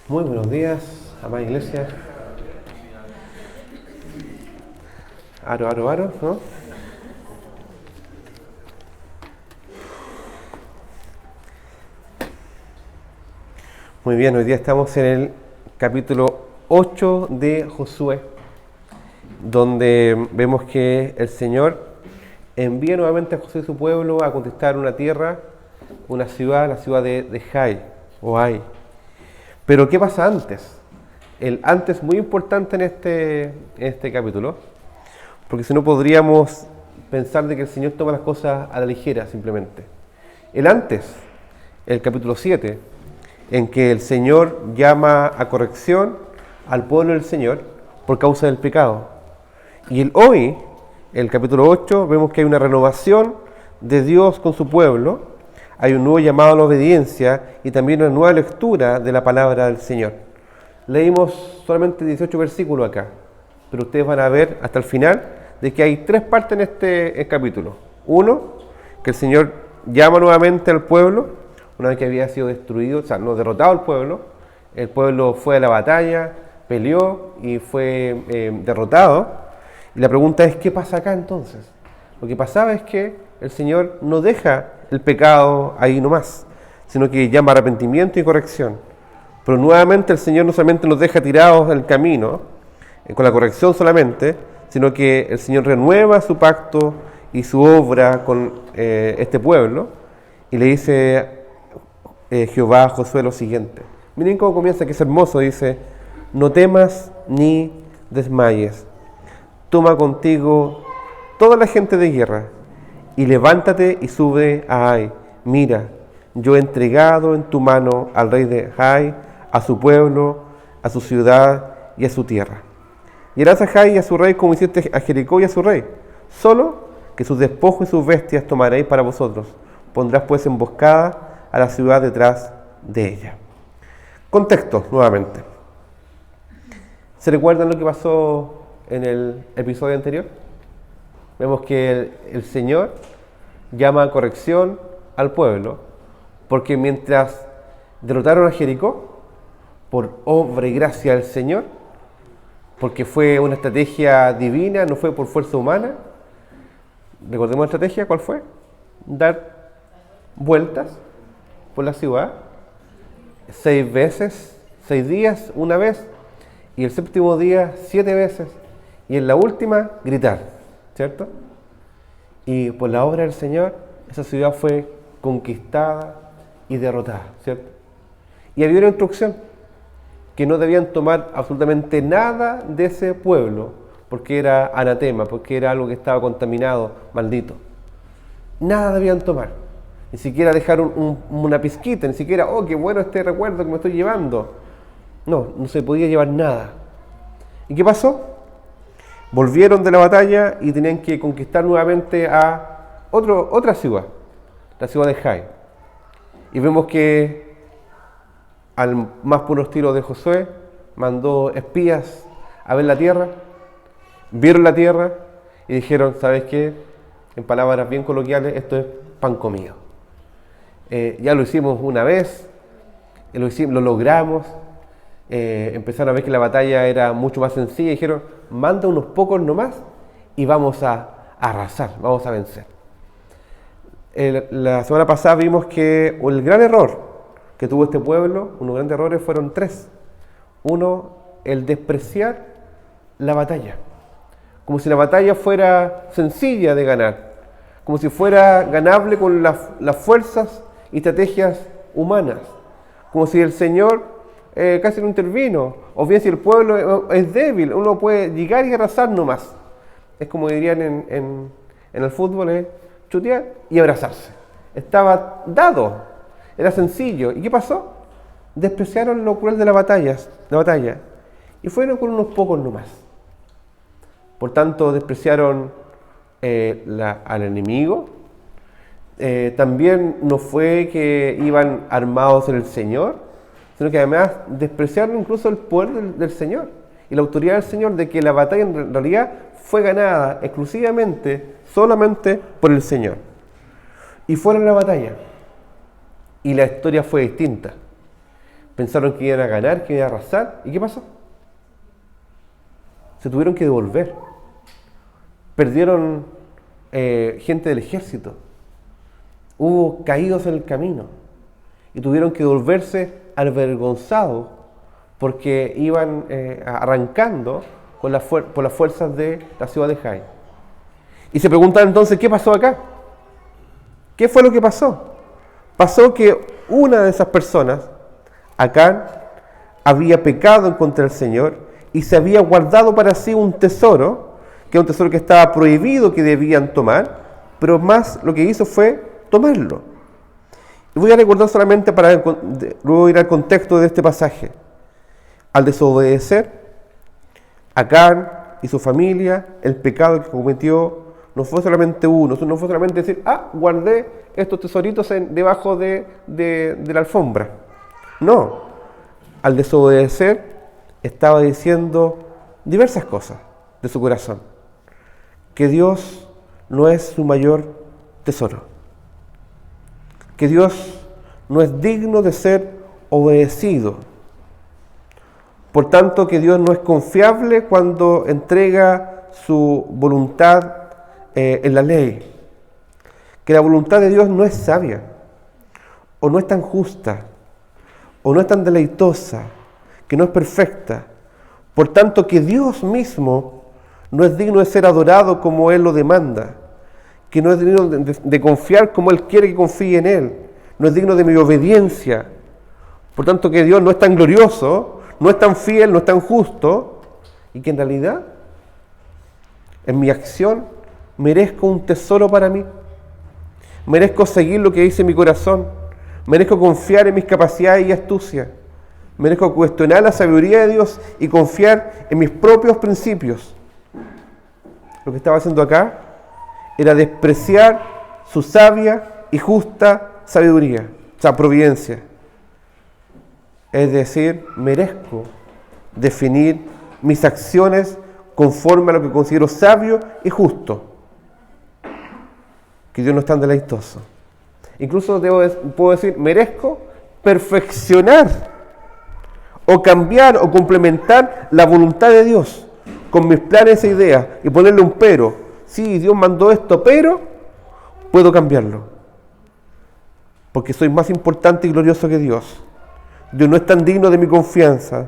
Muy buenos días, amada iglesia. Aro, ¿no? Muy bien, hoy día estamos en el capítulo 8 de Josué, donde vemos que el Señor envía nuevamente a Josué y su pueblo a conquistar una tierra, una ciudad, la ciudad de Jai, o Ai. Pero ¿qué pasa antes? El antes es muy importante en este capítulo, porque si no podríamos pensar de que el Señor toma las cosas a la ligera simplemente. El antes, el capítulo 7, en que el Señor llama a corrección al pueblo del Señor por causa del pecado. Y el hoy, el capítulo 8, vemos que hay una renovación de Dios con su pueblo, hay un nuevo llamado a la obediencia y también una nueva lectura de la palabra del Señor. Leímos solamente 18 versículos acá, pero ustedes van a ver hasta el final de que hay tres partes en este capítulo. Uno, que el Señor llama nuevamente al pueblo, una vez que había sido destruido, o sea, no derrotado el pueblo fue a la batalla, peleó y fue derrotado. Y la pregunta es, ¿qué pasa acá entonces? Lo que pasaba es que el Señor no deja el pecado ahí nomás, sino que llama arrepentimiento y corrección. Pero nuevamente el Señor no solamente nos deja tirados en el camino, con la corrección solamente, sino que el Señor renueva su pacto y su obra con este pueblo, y le dice Jehová a Josué lo siguiente. Miren cómo comienza, que es hermoso, dice: no temas ni desmayes, toma contigo toda la gente de guerra, y levántate y sube a Ai. Mira, yo he entregado en tu mano al rey de Ai, a su pueblo, a su ciudad y a su tierra. Y harás a Jai y a su rey como hiciste a Jericó y a su rey, solo que sus despojos y sus bestias tomaréis para vosotros. Pondrás pues emboscada a la ciudad detrás de ella. Contexto, nuevamente. ¿Se recuerdan lo que pasó en el episodio anterior? Vemos que el Señor llama a corrección al pueblo, porque mientras derrotaron a Jericó, por obra y gracia del Señor, porque fue una estrategia divina, no fue por fuerza humana. Recordemos la estrategia, ¿cuál fue? Dar vueltas por la ciudad 6 veces, 6 días, una vez, y el séptimo día 7 veces, y en la última gritar, ¿cierto? Y por la obra del Señor, esa ciudad fue conquistada y derrotada, ¿cierto? Y había una instrucción, que no debían tomar absolutamente nada de ese pueblo, porque era anatema, porque era algo que estaba contaminado, maldito. Nada debían tomar, ni siquiera dejar una pizquita, ni siquiera, oh, qué bueno este recuerdo que me estoy llevando. No se podía llevar nada. ¿Y qué pasó? Volvieron de la batalla y tenían que conquistar nuevamente a otra ciudad, la ciudad de Jai. Y vemos que al más puro estilo de Josué, mandó espías a ver la tierra, vieron la tierra y dijeron, ¿sabes qué? En palabras bien coloquiales, esto es pan comido. Ya lo hicimos una vez, lo logramos, empezaron a ver que la batalla era mucho más sencilla y dijeron, manda unos pocos nomás y vamos a arrasar, vamos a vencer. La semana pasada vimos que el gran error que tuvo este pueblo, unos grandes errores fueron 3. Uno, el despreciar la batalla, como si la batalla fuera sencilla de ganar, como si fuera ganable con las fuerzas y estrategias humanas, como si el Señor casi no intervino, o bien si el pueblo es débil, uno puede llegar y arrasar nomás. Es como dirían en el fútbol, chutear y abrazarse. Estaba dado. Era sencillo. ¿Y qué pasó? Despreciaron lo cruel de la batalla y fueron con unos pocos nomás. Por tanto, despreciaron al enemigo. También no fue que iban armados en el Señor, sino que además despreciaron incluso el poder del Señor y la autoridad del Señor, de que la batalla en realidad fue ganada exclusivamente, solamente por el Señor. Y fueron a la batalla. Y la historia fue distinta, pensaron que iban a ganar, que iban a arrasar. ¿Y qué pasó? Se tuvieron que devolver. Perdieron gente del ejército. Hubo caídos en el camino. Y tuvieron que devolverse avergonzados porque iban arrancando por las fuerzas de la ciudad de Jai. Y se preguntan entonces, ¿qué pasó acá? ¿Qué fue lo que pasó? Pasó que una de esas personas, Acán, había pecado en contra del Señor y se había guardado para sí un tesoro, que es un tesoro que estaba prohibido que debían tomar, pero más lo que hizo fue tomarlo. Y voy a recordar solamente para luego ir al contexto de este pasaje. Al desobedecer, Acán y su familia, el pecado que cometió no fue solamente uno, no fue solamente decir, guardé estos tesoritos debajo de la alfombra. No, al desobedecer estaba diciendo diversas cosas de su corazón. Que Dios no es su mayor tesoro. Que Dios no es digno de ser obedecido. Por tanto, que Dios no es confiable cuando entrega su voluntad en la ley. Que la voluntad de Dios no es sabia, o no es tan justa, o no es tan deleitosa, que no es perfecta. Por tanto, que Dios mismo no es digno de ser adorado como Él lo demanda, que no es digno de confiar como Él quiere que confíe en Él, no es digno de mi obediencia. Por tanto, que Dios no es tan glorioso, no es tan fiel, no es tan justo, y que en realidad, en mi acción, merezco un tesoro para mí. Merezco seguir lo que dice mi corazón. Merezco confiar en mis capacidades y astucia. Merezco cuestionar la sabiduría de Dios y confiar en mis propios principios. Lo que estaba haciendo acá era despreciar su sabia y justa sabiduría, o sea, providencia. Es decir, merezco definir mis acciones conforme a lo que considero sabio y justo. Que Dios no es tan deleitoso. Incluso puedo decir, merezco perfeccionar o cambiar o complementar la voluntad de Dios con mis planes e ideas y ponerle un pero. Sí, Dios mandó esto, pero puedo cambiarlo. Porque soy más importante y glorioso que Dios. Dios no es tan digno de mi confianza.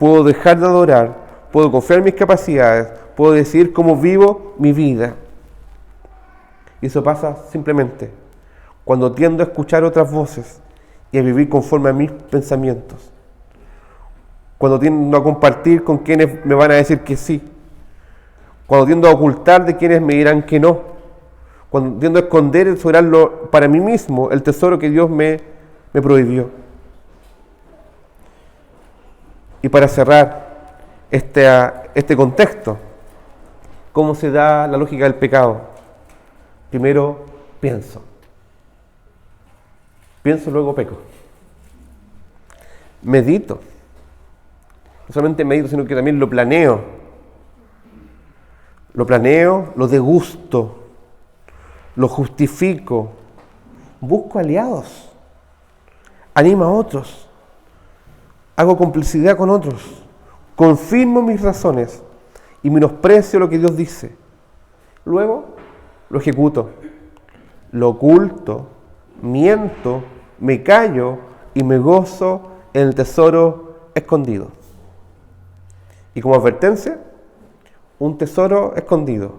Puedo dejar de adorar, puedo confiar en mis capacidades, puedo decidir cómo vivo mi vida. Y eso pasa simplemente cuando tiendo a escuchar otras voces y a vivir conforme a mis pensamientos. Cuando tiendo a compartir con quienes me van a decir que sí. Cuando tiendo a ocultar de quienes me dirán que no. Cuando tiendo a esconder y sobrarlo para mí mismo, el tesoro que Dios me prohibió. Y para cerrar este contexto, ¿cómo se da la lógica del pecado? Primero pienso. Pienso, luego peco. Medito. No solamente medito, sino que también lo planeo. Lo planeo, lo degusto, lo justifico. Busco aliados. Animo a otros. Hago complicidad con otros. Confirmo mis razones y menosprecio lo que Dios dice. Luego lo ejecuto, lo oculto, miento, me callo y me gozo en el tesoro escondido. Y como advertencia, un tesoro escondido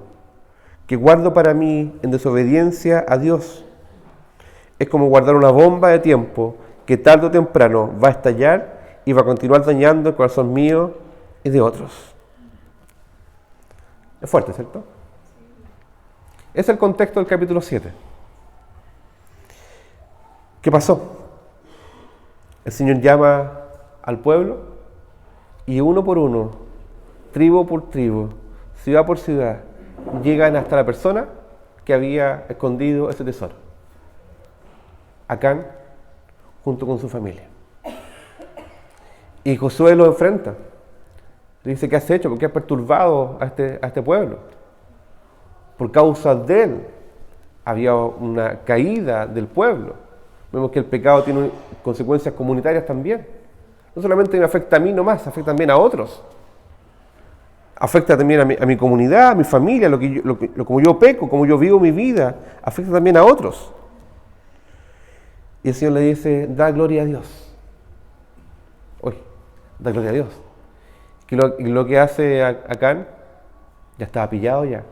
que guardo para mí en desobediencia a Dios es como guardar una bomba de tiempo que tarde o temprano va a estallar y va a continuar dañando el corazón mío y de otros. Es fuerte, ¿cierto? Es el contexto del capítulo 7. ¿Qué pasó? El Señor llama al pueblo y uno por uno, tribu por tribu, ciudad por ciudad, llegan hasta la persona que había escondido ese tesoro. Acán, junto con su familia. Y Josué lo enfrenta. Le dice, ¿qué has hecho? ¿Por qué has perturbado a este pueblo? Por causa de él había una caída del pueblo. Vemos que el pecado tiene consecuencias comunitarias también. No solamente me afecta a mí nomás, afecta también a otros. Afecta también a mi comunidad, a mi familia, como yo peco, como yo vivo mi vida. Afecta también a otros. Y el Señor le dice, da gloria a Dios. Oye, da gloria a Dios. Y lo que hace Acán, ya estaba pillado ya,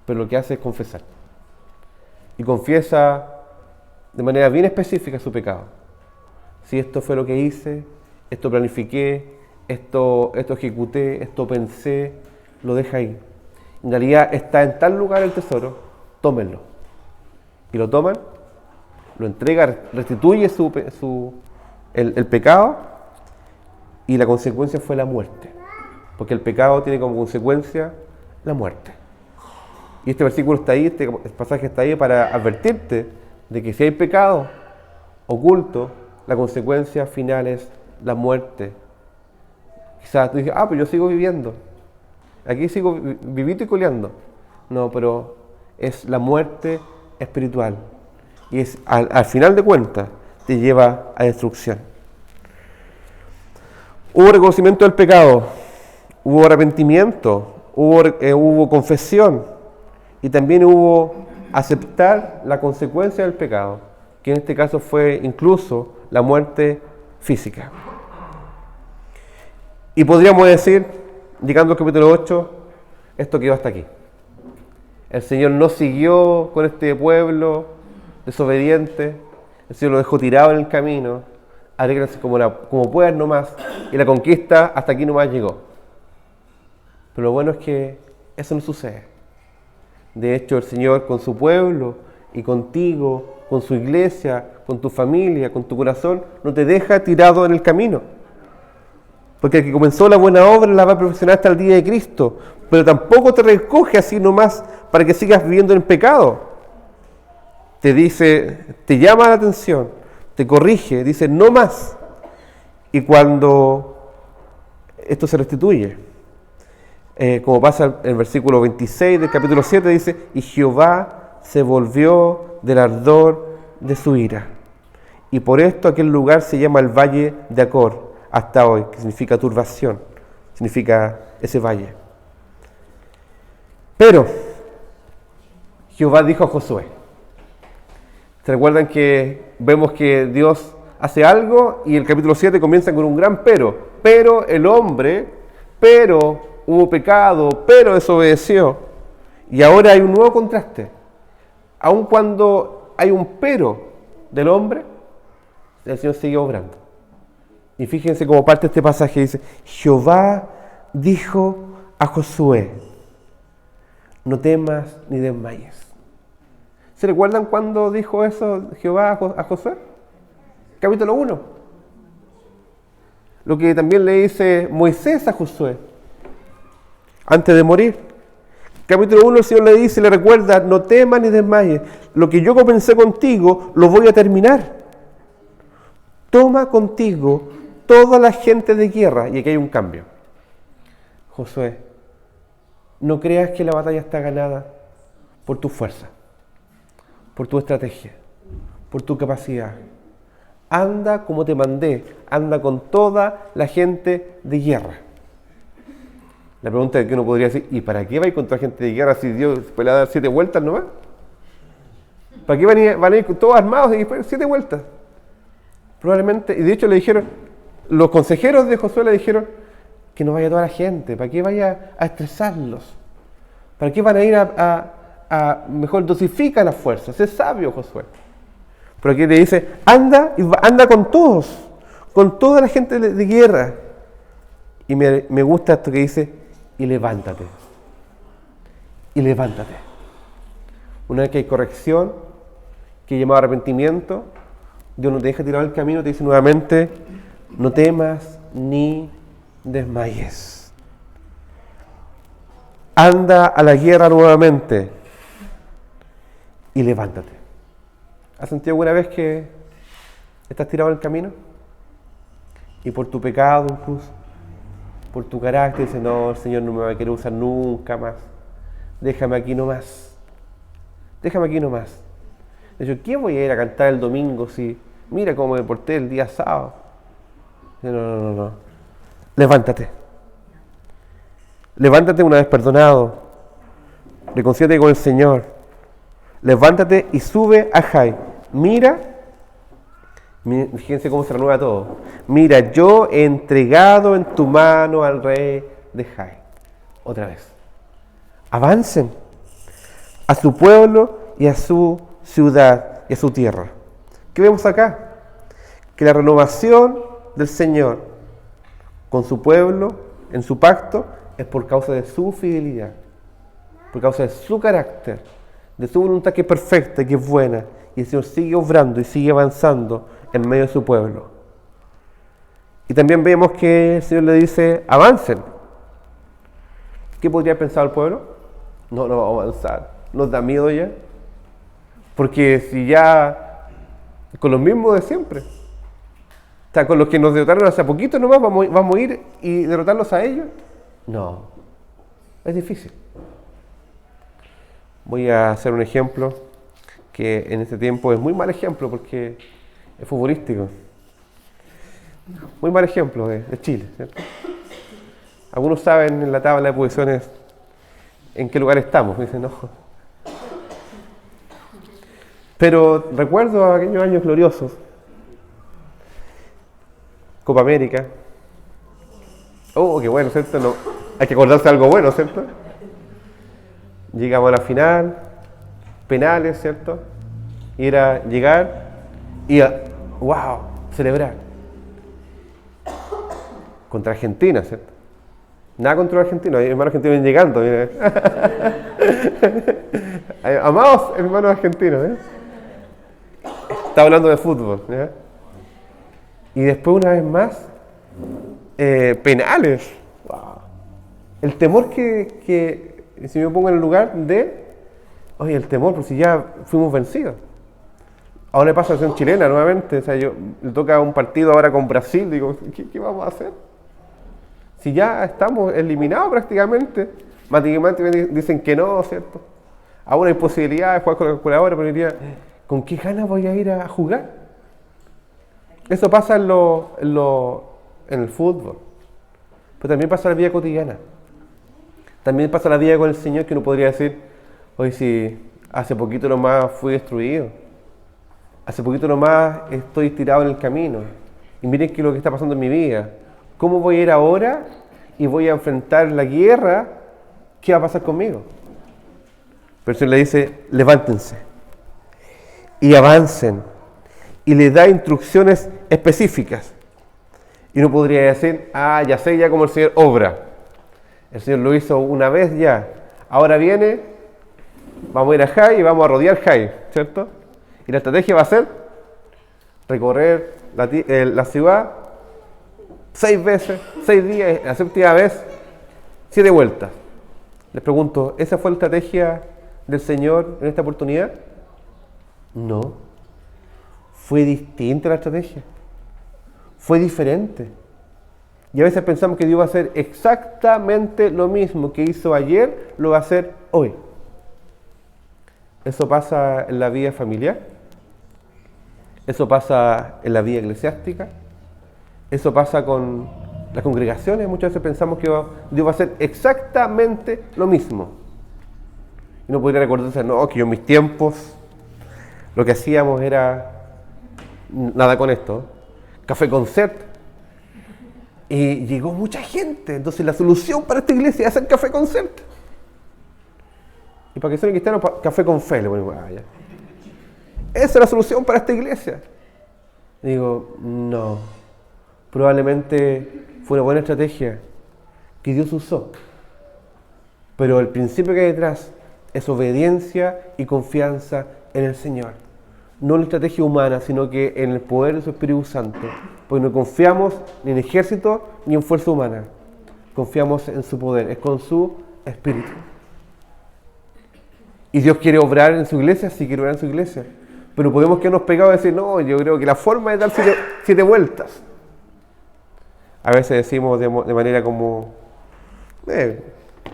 pero lo que hace es confesar. Y confiesa de manera bien específica su pecado. Si esto fue lo que hice, esto planifiqué, esto ejecuté, esto pensé, lo deja ahí. En realidad está en tal lugar el tesoro, tómenlo. Y lo toman, lo entrega, restituye el pecado, y la consecuencia fue la muerte. Porque el pecado tiene como consecuencia la muerte. Y este versículo está ahí, este pasaje está ahí para advertirte de que si hay pecado oculto, la consecuencia final es la muerte. Quizás tú dices, pero yo sigo viviendo. Aquí sigo vivito y coleando. No, pero es la muerte espiritual. Y es al final de cuentas te lleva a destrucción. Hubo reconocimiento del pecado, hubo arrepentimiento, hubo confesión y también hubo aceptar la consecuencia del pecado, que en este caso fue incluso la muerte física. Y podríamos decir, llegando al capítulo 8, esto quedó hasta aquí. El Señor no siguió con este pueblo desobediente, el Señor lo dejó tirado en el camino, arréglense como puedan nomás, y la conquista hasta aquí nomás llegó. Pero lo bueno es que eso no sucede. De hecho, el Señor con su pueblo y contigo, con su iglesia, con tu familia, con tu corazón, no te deja tirado en el camino. Porque el que comenzó la buena obra la va a perfeccionar hasta el día de Cristo, pero tampoco te recoge así nomás para que sigas viviendo en pecado. Te dice, te llama la atención, te corrige, dice no más. Y cuando esto se restituye, como pasa en el versículo 26 del capítulo 7, dice, y Jehová se volvió del ardor de su ira. Y por esto aquel lugar se llama el Valle de Acor, hasta hoy, que significa turbación, significa ese valle. Pero Jehová dijo a Josué, ¿se recuerdan que vemos que Dios hace algo y el capítulo 7 comienza con un gran pero el hombre, hubo pecado, pero desobedeció, y ahora hay un nuevo contraste? Aun cuando hay un pero del hombre, el Señor sigue obrando. Y fíjense cómo parte este pasaje, dice, Jehová dijo a Josué, no temas ni desmayes. ¿Se recuerdan cuándo dijo eso Jehová a Josué? Capítulo 1. Lo que también le dice Moisés a Josué, antes de morir. Capítulo 1 el Señor le dice, le recuerda, no temas ni desmayes. Lo que yo comencé contigo, lo voy a terminar. Toma contigo toda la gente de guerra. Y aquí hay un cambio. Josué, no creas que la batalla está ganada por tu fuerza, por tu estrategia, por tu capacidad. Anda como te mandé, anda con toda la gente de guerra. La pregunta que uno podría decir, ¿y para qué va a ir contra gente de guerra si Dios puede dar 7 vueltas nomás? ¿Para qué van a ir todos armados y después 7 vueltas? Probablemente, y de hecho le dijeron, los consejeros de Josué le dijeron que no vaya toda la gente, ¿para qué vaya a estresarlos? ¿Para qué van a ir mejor dosifica las fuerzas? Es sabio Josué. Pero aquí le dice, anda con todos, con toda la gente de guerra. Y me gusta esto que dice, y levántate. Y levántate. Una vez que hay corrección, que hay llamado arrepentimiento, Dios no te deja tirado el camino, te dice nuevamente, no temas ni desmayes. Anda a la guerra nuevamente y levántate. ¿Has sentido alguna vez que estás tirado en el camino? Y por tu pecado incluso, por tu carácter, dices, no, el Señor no me va a querer usar nunca más. Déjame aquí nomás. Déjame aquí nomás. De hecho, ¿qué voy a ir a cantar el domingo si mira cómo me porté el día sábado? No. Levántate. Levántate una vez perdonado. Reconcíliate con el Señor. Levántate y sube a Jai. Mira, fíjense cómo se renueva todo. Mira, yo he entregado en tu mano al rey de Jai. Otra vez. Avancen a su pueblo y a su ciudad y a su tierra. ¿Qué vemos acá? Que la renovación del Señor con su pueblo, en su pacto, es por causa de su fidelidad, por causa de su carácter, de su voluntad que es perfecta, que es buena, y el Señor sigue obrando y sigue avanzando en medio de su pueblo. Y también vemos que el Señor le dice, avancen. ¿Qué podría pensar el pueblo? No vamos a avanzar. ¿Nos da miedo ya? Porque si ya, con los mismos de siempre, o sea, con los que nos derrotaron hace poquito nomás, vamos a ir y derrotarlos a ellos. No, es difícil. Voy a hacer un ejemplo que en este tiempo es muy mal ejemplo porque es futbolístico. Muy mal ejemplo de Chile, ¿cierto? Algunos saben en la tabla de posiciones en qué lugar estamos, dicen, no. Pero recuerdo aquellos años gloriosos, Copa América. Oh, qué bueno, ¿cierto? No, hay que acordarse de algo bueno, ¿cierto? Llegamos a la final, penales, ¿cierto? Y era llegar y, wow, celebrar. Contra Argentina, ¿cierto? Nada contra los argentinos, hay hermanos argentinos vienen llegando. Mira. Amados hermanos argentinos, ¿eh? Está hablando de fútbol, ¿ya? Y después una vez más, penales. Wow. El temor que si me pongo en el lugar de, oye, el temor, pues si ya fuimos vencidos. Ahora le pasa a la selección chilena nuevamente, o sea, le toca un partido ahora con Brasil, digo, ¿qué vamos a hacer? Si ya estamos eliminados prácticamente, matemáticamente dicen que no, ¿cierto? Aún hay posibilidad de jugar con la calculadora, pero diría, ¿con qué ganas voy a ir a jugar? Eso pasa en el fútbol, pero también pasa en la vida cotidiana. También pasa en la vida con el Señor, que uno podría decir, hoy si hace poquito nomás fui destruido, hace poquito nomás estoy tirado en el camino, y miren qué es lo que está pasando en mi vida. ¿Cómo voy a ir ahora y voy a enfrentar la guerra? ¿Qué va a pasar conmigo? Pero el Señor le dice, levántense y avancen, y le da instrucciones específicas. Y uno podría decir, ya sé ya cómo el Señor obra. El Señor lo hizo una vez ya. Ahora viene, vamos a ir a Jai y vamos a rodear Jai, ¿cierto? Y la estrategia va a ser recorrer la ciudad 6 veces, 6 días, la séptima vez, 7 vueltas. Les pregunto, ¿esa fue la estrategia del Señor en esta oportunidad? No. Fue distinta la estrategia. Fue diferente. Y a veces pensamos que Dios va a hacer exactamente lo mismo que hizo ayer, lo va a hacer hoy. Eso pasa en la vida familiar. Eso pasa en la vida eclesiástica. Eso pasa con las congregaciones. Muchas veces pensamos que Dios va a hacer exactamente lo mismo. Y no podría recordarse, no, que yo en mis tiempos lo que hacíamos era nada con esto, café concert. Y llegó mucha gente. Entonces la solución para esta iglesia es hacer café concert. Y para que sean cristianos, café con fe. Le ponemos, ya. Esa es la solución para esta iglesia. Digo, no. Probablemente fue una buena estrategia que Dios usó. Pero el principio que hay detrás es obediencia y confianza en el Señor. No en la estrategia humana, sino que en el poder de su Espíritu Santo. Porque no confiamos ni en ejército ni en fuerza humana. Confiamos en su poder, es con su Espíritu. Y Dios quiere obrar en su iglesia, sí quiere obrar en su iglesia. Pero podemos quedarnos pegados y decir, no, yo creo que la forma es dar 7 vueltas. A veces decimos de manera como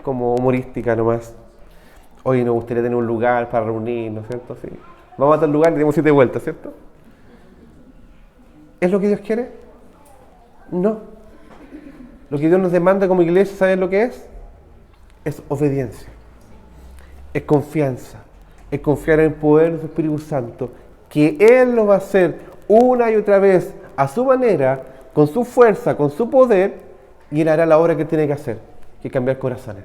humorística nomás. Hoy nos gustaría tener un lugar para reunirnos, ¿cierto? Sí. Vamos a tal lugar y tenemos 7 vueltas, ¿cierto? ¿Es lo que Dios quiere? No. Lo que Dios nos demanda como iglesia, ¿sabes lo que es? Es obediencia. Es confianza. Es confiar en el poder de su Espíritu Santo, que Él lo va a hacer una y otra vez, a su manera, con su fuerza, con su poder, y Él hará la obra que tiene que hacer, que es cambiar corazones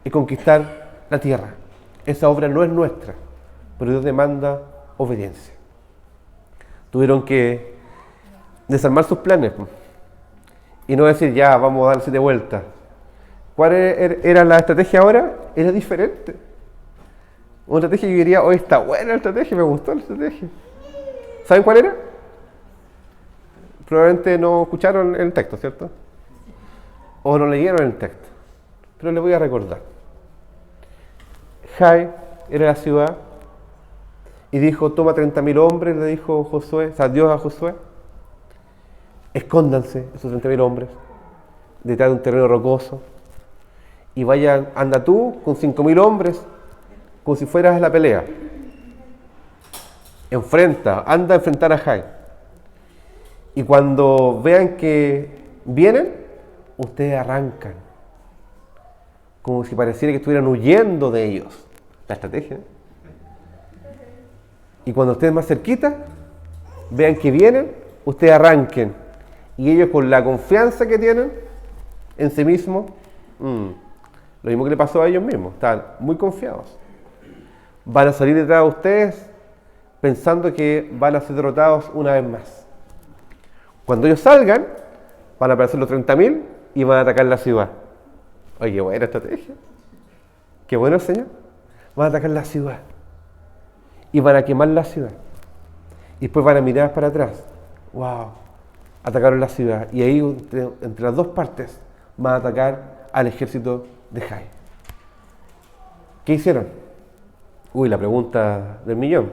y conquistar la tierra. Esa obra no es nuestra, pero Dios demanda obediencia. Tuvieron que desarmar sus planes y no decir, ya, vamos a dar 7 vueltas. ¿Cuál era la estrategia ahora? Era diferente. Una estrategia que yo diría, hoy está buena la estrategia, me gustó la estrategia. ¿Saben cuál era? Probablemente no escucharon el texto, ¿cierto? O no leyeron el texto. Pero les voy a recordar. Jai era la ciudad y dijo, toma 30.000 hombres, le dijo Josué, o sea, Dios a Josué. Escóndanse, esos 30.000 hombres, detrás de un terreno rocoso. Y vayan, anda tú con 5.000 hombres, como si fueras a la pelea. Anda a enfrentar a Jai. Y cuando vean que vienen, ustedes arrancan. Como si pareciera que estuvieran huyendo de ellos. La estrategia. Y cuando ustedes más cerquita, vean que vienen, ustedes arranquen. Y ellos con la confianza que tienen en sí mismos, lo mismo que le pasó a ellos mismos, estaban muy confiados. Van a salir detrás de ustedes pensando que van a ser derrotados una vez más. Cuando ellos salgan, van a aparecer los 30.000 y van a atacar la ciudad. Oye, qué buena estrategia. Qué bueno, Señor. Van a atacar la ciudad. Y van a quemar la ciudad. Y después van a mirar para atrás. ¡Wow! Atacaron la ciudad. Y ahí, entre las dos partes, van a atacar al ejército de Jai. ¿Qué hicieron? La pregunta del millón.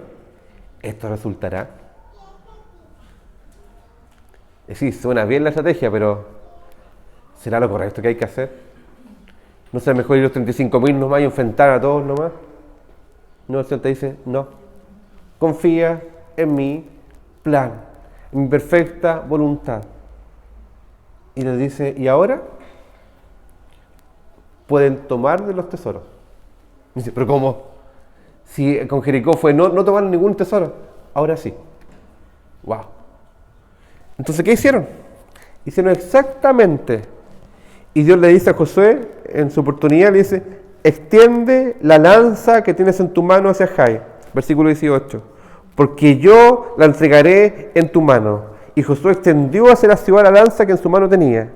¿Esto resultará? Sí, suena bien la estrategia, pero ¿será lo correcto que hay que hacer? ¿No será mejor ir los 35.000 nomás y enfrentar a todos nomás? No, el Señor te dice, no. Confía en mi plan, en mi perfecta voluntad. Y les dice, ¿y ahora? Pueden tomar de los tesoros. Y dice, ¿pero cómo? Si con Jericó fue no tomaron ningún tesoro. Ahora sí. ¡Wow! Entonces, ¿qué hicieron? Hicieron exactamente. Y Dios le dice a Josué, en su oportunidad, le dice, extiende la lanza que tienes en tu mano hacia Jai. Versículo 18. Porque yo la entregaré en tu mano. Y Josué extendió hacia la ciudad la lanza que en su mano tenía.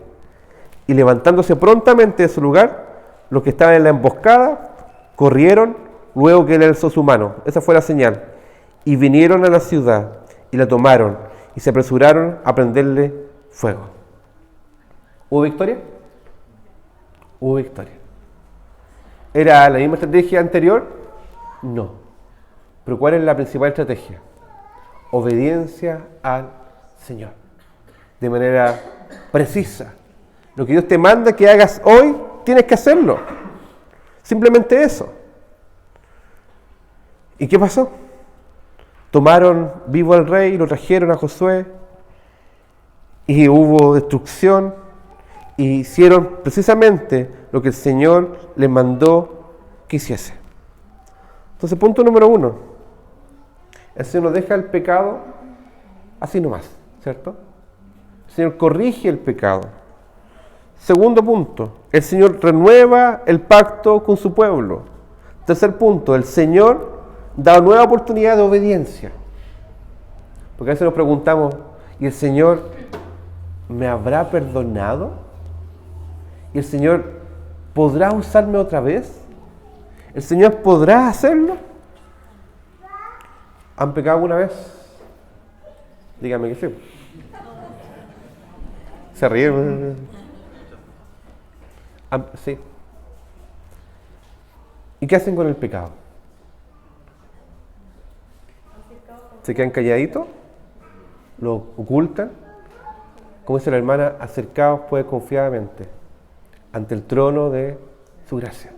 Y levantándose prontamente de su lugar, los que estaban en la emboscada corrieron luego que él alzó su mano. Esa fue la señal. Y vinieron a la ciudad y la tomaron y se apresuraron a prenderle fuego. ¿Hubo victoria? Hubo victoria. ¿Era la misma estrategia anterior? No. ¿Pero cuál es la principal estrategia? Obediencia al Señor. De manera precisa. Lo que Dios te manda que hagas hoy, tienes que hacerlo. Simplemente eso. ¿Y qué pasó? Tomaron vivo al rey, lo trajeron a Josué y hubo destrucción y hicieron precisamente lo que el Señor les mandó que hiciese. Entonces, punto número 1. El Señor no deja el pecado así nomás, ¿cierto? El Señor corrige el pecado. Segundo punto, el Señor renueva el pacto con su pueblo. Tercer punto, el Señor da nueva oportunidad de obediencia. Porque a veces nos preguntamos, ¿y el Señor me habrá perdonado? ¿Y el Señor podrá usarme otra vez? ¿El Señor podrá hacerlo? ¿Han pecado alguna vez? Díganme que sí. Se ríen. Sí. ¿Y qué hacen con el pecado? ¿Se quedan calladitos? ¿Lo ocultan? Como dice la hermana, acercaos pues confiadamente ante el trono de su gracia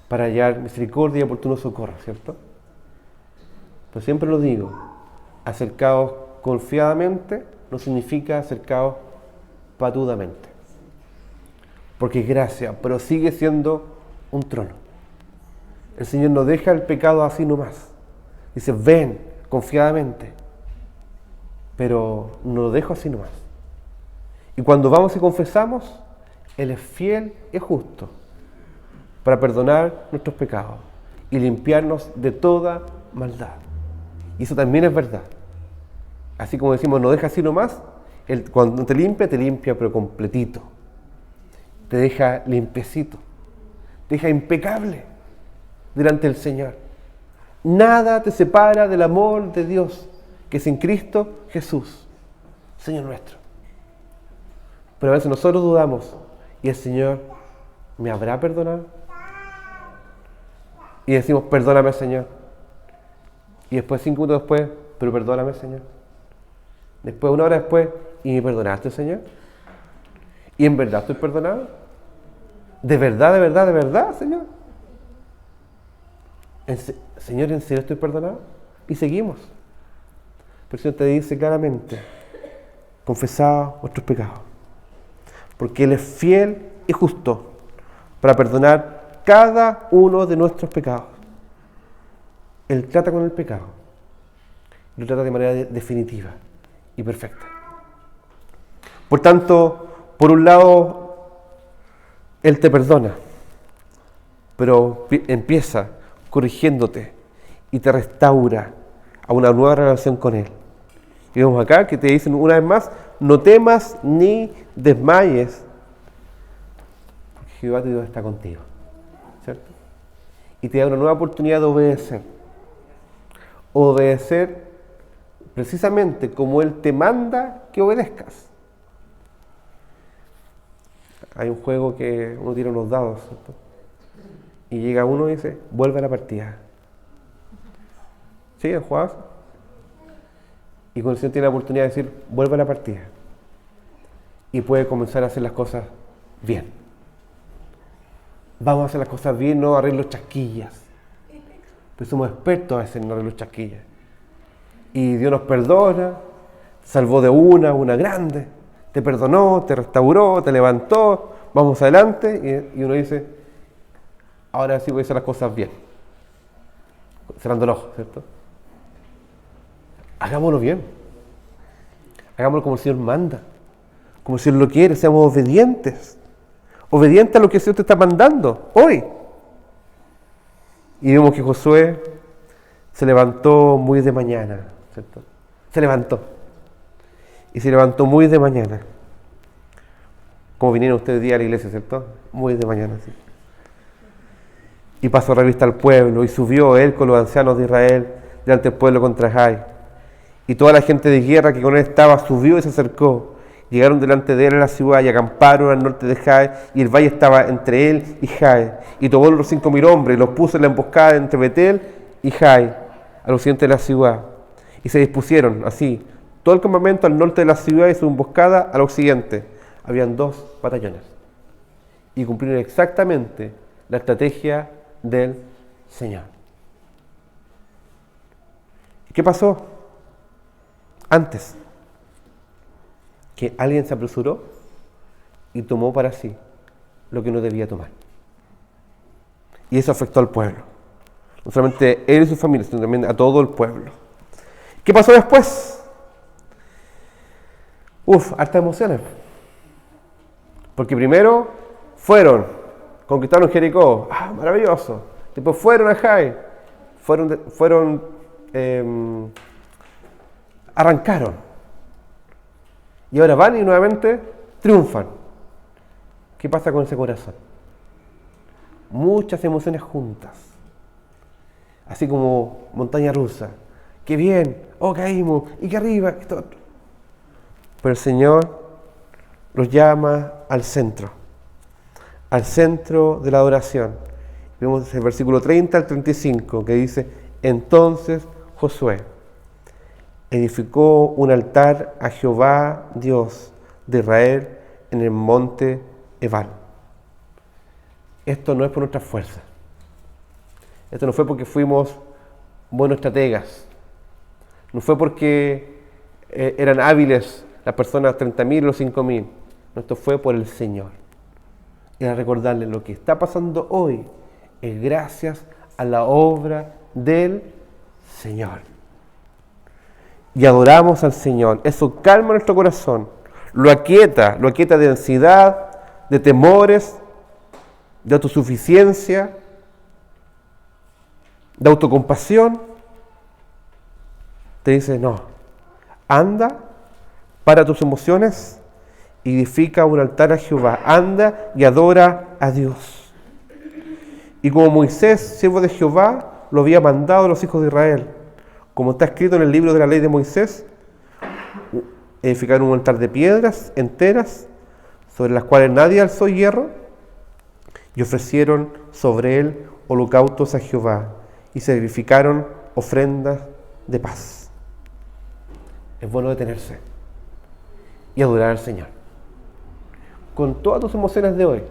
para hallar misericordia y oportuno socorro, ¿cierto? Pues siempre lo digo, acercaos confiadamente no significa acercaos patudamente. Porque es gracia, pero sigue siendo un trono. El Señor no deja el pecado así nomás. Dice, ven confiadamente, pero no lo dejo así nomás. Y cuando vamos y confesamos, Él es fiel y justo para perdonar nuestros pecados y limpiarnos de toda maldad. Y eso también es verdad. Así como decimos, no deja así nomás, Él cuando te limpia pero completito. Te deja limpiecito, te deja impecable delante del Señor. Nada te separa del amor de Dios, que es en Cristo Jesús, Señor nuestro. Pero a veces nosotros dudamos, ¿y el Señor me habrá perdonado? Y decimos, perdóname, Señor. Y después, 5 minutos después, pero perdóname, Señor. Después, 1 hora después, ¿y me perdonaste, Señor? ¿Y en verdad estoy perdonado? ¿De verdad, Señor? Señor, ¿en serio estoy perdonado? Y seguimos. Pero el Señor te dice claramente, confesad vuestros pecados. Porque Él es fiel y justo para perdonar cada uno de nuestros pecados. Él trata con el pecado. Lo trata de manera definitiva y perfecta. Por tanto, por un lado, Él te perdona, pero empieza corrigiéndote y te restaura a una nueva relación con Él. Y vemos acá que te dicen una vez más, no temas ni desmayes, porque Jehová tu Dios está contigo, ¿cierto? Y te da una nueva oportunidad de obedecer. Obedecer precisamente como Él te manda que obedezcas. Hay un juego que uno tira unos dados, ¿cierto? Y llega uno y dice, vuelve a la partida. ¿Sí? ¿Han jugado? Y cuando el Señor tiene la oportunidad de decir, vuelve a la partida. Y puede comenzar a hacer las cosas bien. Vamos a hacer las cosas bien, no arreglo chasquillas. Pues somos expertos a veces en arreglo chasquillas. Y Dios nos perdona, te salvó de una grande, te perdonó, te restauró, te levantó, vamos adelante. Y uno dice, ahora sí voy a hacer las cosas bien. Cerrando el ojo, ¿cierto? Hagámoslo bien. Hagámoslo como el Señor manda. Como el Señor lo quiere. Seamos obedientes. Obedientes a lo que el Señor te está mandando hoy. Y vemos que Josué se levantó muy de mañana, ¿cierto? Se levantó. Y se levantó muy de mañana. Como vinieron ustedes hoy día a la iglesia, ¿cierto? Muy de mañana, sí. Y pasó revista al pueblo. Y subió él con los ancianos de Israel delante del pueblo contra Jai. Y toda la gente de guerra que con él estaba subió y se acercó. Llegaron delante de él a la ciudad y acamparon al norte de Jai, y el valle estaba entre él y Jai. Y tomó los 5.000 hombres y los puso en la emboscada entre Betel y Jai, al occidente de la ciudad. Y se dispusieron así, todo el campamento al norte de la ciudad y su emboscada al occidente. Habían 2 batallones. Y cumplieron exactamente la estrategia del Señor. ¿Qué pasó? Antes, que alguien se apresuró y tomó para sí lo que no debía tomar. Y eso afectó al pueblo. No solamente él y su familia, sino también a todo el pueblo. ¿Qué pasó después? Hartas emociones. Porque primero conquistaron Jericó. Maravilloso. Después fueron a Jai. Arrancaron. Y ahora van y nuevamente triunfan. ¿Qué pasa con ese corazón? Muchas emociones juntas. Así como montaña rusa. ¡Qué bien! ¡Oh, caímos! ¡Y qué arriba! Esto otro. Pero el Señor los llama al centro de la adoración. Vemos el versículo 30 al 35 que dice, entonces Josué edificó un altar a Jehová, Dios de Israel, en el monte Ebal. Esto no es por nuestras fuerzas. Esto no fue porque fuimos buenos estrategas No fue porque eran hábiles las personas 30.000 o los 5.000. No, esto fue por el Señor. Y a recordarles lo que está pasando hoy es gracias a la obra del Señor. Y adoramos al Señor. Eso calma nuestro corazón. Lo aquieta de ansiedad, de temores, de autosuficiencia, de autocompasión. Te dice, no, anda, para tus emociones, edifica un altar a Jehová, anda y adora a Dios. Y como Moisés, siervo de Jehová, lo había mandado a los hijos de Israel, como está escrito en el libro de la ley de Moisés, edificaron un altar de piedras enteras, sobre las cuales nadie alzó hierro, y ofrecieron sobre él holocaustos a Jehová, y sacrificaron ofrendas de paz. Es bueno detenerse y adorar al Señor. Con todas tus emociones de hoy,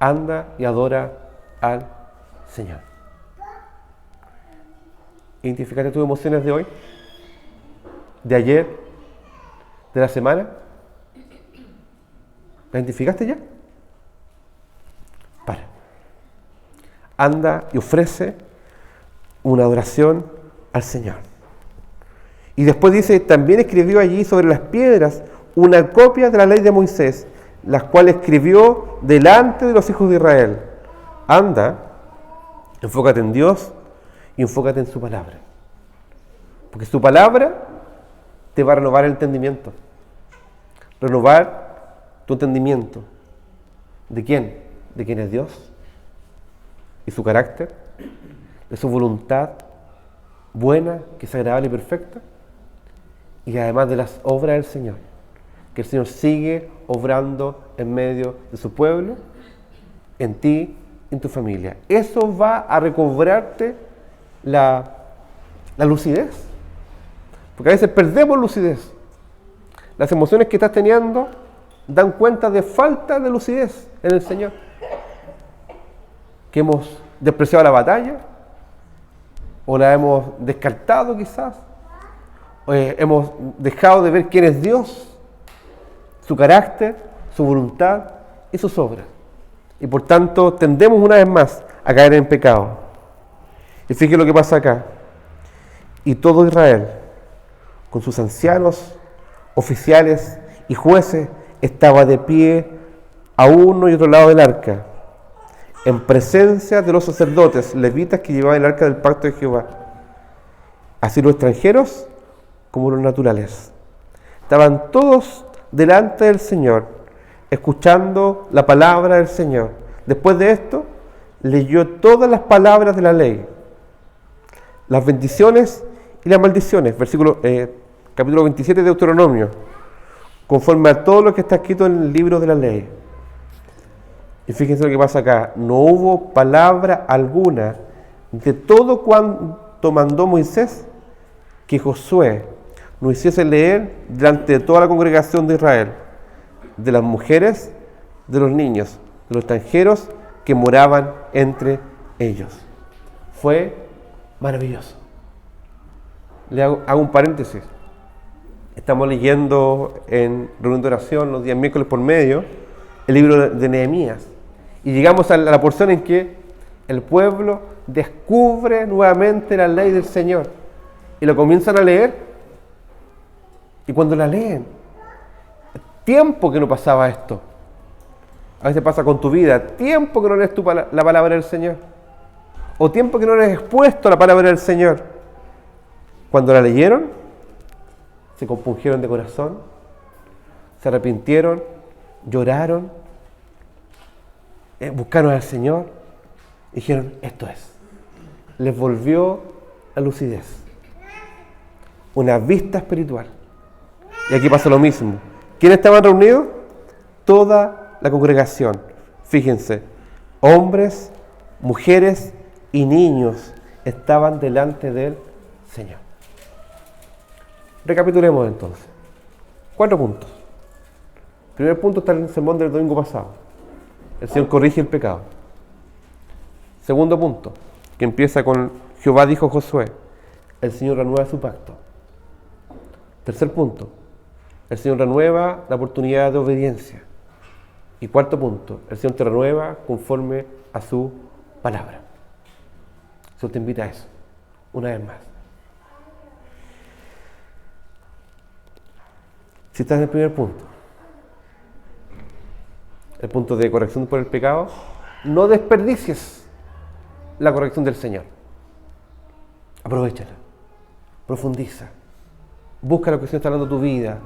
anda y adora al Señor. ¿Identificaste tus emociones de hoy? ¿De ayer? ¿De la semana? ¿La identificaste ya? Para. Anda y ofrece una adoración al Señor. Y después dice, también escribió allí sobre las piedras una copia de la ley de Moisés, las cuales escribió delante de los hijos de Israel. Anda, enfócate en Dios y enfócate en su palabra. Porque su palabra te va a renovar el entendimiento. Renovar tu entendimiento. ¿De quién? De quién es Dios y su carácter, de su voluntad buena, que es agradable y perfecta, y además de las obras del Señor, que el Señor sigue obrando en medio de su pueblo, en ti, en tu familia. Eso va a recobrarte la lucidez, porque a veces perdemos lucidez. Las emociones que estás teniendo dan cuenta de falta de lucidez en el Señor, que hemos despreciado la batalla, o la hemos descartado quizás, o hemos dejado de ver quién es Dios, su carácter, su voluntad y sus obras. Y por tanto tendemos una vez más a caer en pecado. Y fíjense lo que pasa acá. Y todo Israel, con sus ancianos, oficiales y jueces, estaba de pie a uno y otro lado del arca, en presencia de los sacerdotes levitas que llevaban el arca del pacto de Jehová, así los extranjeros como los naturales. Estaban todos delante del Señor, escuchando la palabra del Señor. Después de esto, leyó todas las palabras de la ley, las bendiciones y las maldiciones, capítulo 27 de Deuteronomio, conforme a todo lo que está escrito en el libro de la ley. Y fíjense lo que pasa acá. No hubo palabra alguna de todo cuanto mandó Moisés que Josué no hiciese leer delante de toda la congregación de Israel, de las mujeres, de los niños, de los extranjeros que moraban entre ellos. Fue maravilloso. Le hago un paréntesis. Estamos leyendo en reunión de oración los días miércoles por medio el libro de Nehemías. Y llegamos a la porción en que el pueblo descubre nuevamente la ley del Señor. Y lo comienzan a leer. Y cuando la leen, tiempo que no pasaba esto. A veces pasa con tu vida, tiempo que no lees la palabra del Señor. O tiempo que no eres expuesto a la palabra del Señor. Cuando la leyeron, se compungieron de corazón, se arrepintieron, lloraron, buscaron al Señor y dijeron, esto es. Les volvió la lucidez, una vista espiritual. Y aquí pasa lo mismo. ¿Quiénes estaban reunidos? Toda la congregación. Fíjense, hombres, mujeres y niños estaban delante del Señor. Recapitulemos entonces. 4 puntos. El primer punto está en el sermón del domingo pasado. El Señor corrige el pecado. Segundo punto, que empieza con Jehová dijo a Josué, el Señor renueva su pacto. Tercer punto, el Señor renueva la oportunidad de obediencia. Y cuarto punto, el Señor te renueva conforme a su palabra. El Señor te invita a eso, una vez más. Si estás en el primer punto, el punto de corrección por el pecado, no desperdicies la corrección del Señor. Aprovéchala, profundiza, busca lo que el Señor está hablando de tu vida,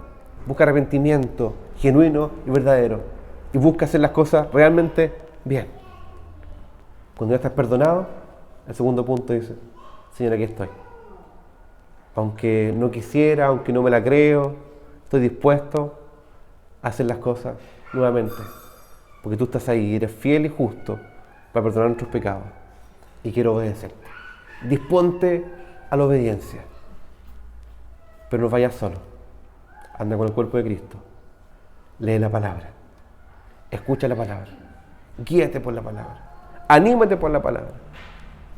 busca arrepentimiento genuino y verdadero, y busca hacer las cosas realmente bien. Cuando ya estás perdonado, el segundo punto dice: Señor, aquí estoy. Aunque no quisiera, aunque no me la creo, estoy dispuesto a hacer las cosas nuevamente, porque tú estás ahí, eres fiel y justo para perdonar nuestros pecados, y quiero obedecerte. Disponte a la obediencia, pero no vayas solo. Anda con el cuerpo de Cristo, lee la palabra, escucha la palabra, guíate por la palabra, anímate por la palabra,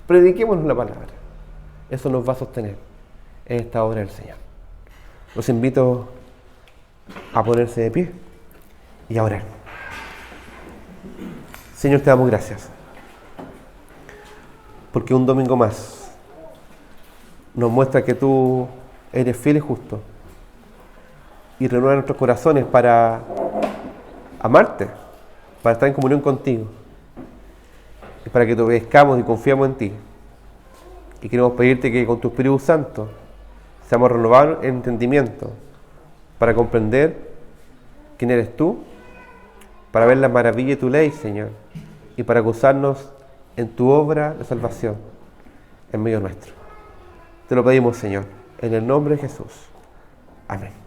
prediquémonos la palabra. Eso nos va a sostener en esta obra del Señor. Los invito a ponerse de pie y a orar. Señor, te damos gracias, porque un domingo más nos muestra que tú eres fiel y justo, y renueva nuestros corazones para amarte, para estar en comunión contigo, y para que te obedezcamos y confiamos en ti. Y queremos pedirte que con tu Espíritu Santo seamos renovados en entendimiento para comprender quién eres tú, para ver la maravilla de tu ley, Señor, y para gozarnos en tu obra de salvación en medio nuestro. Te lo pedimos, Señor, en el nombre de Jesús. Amén.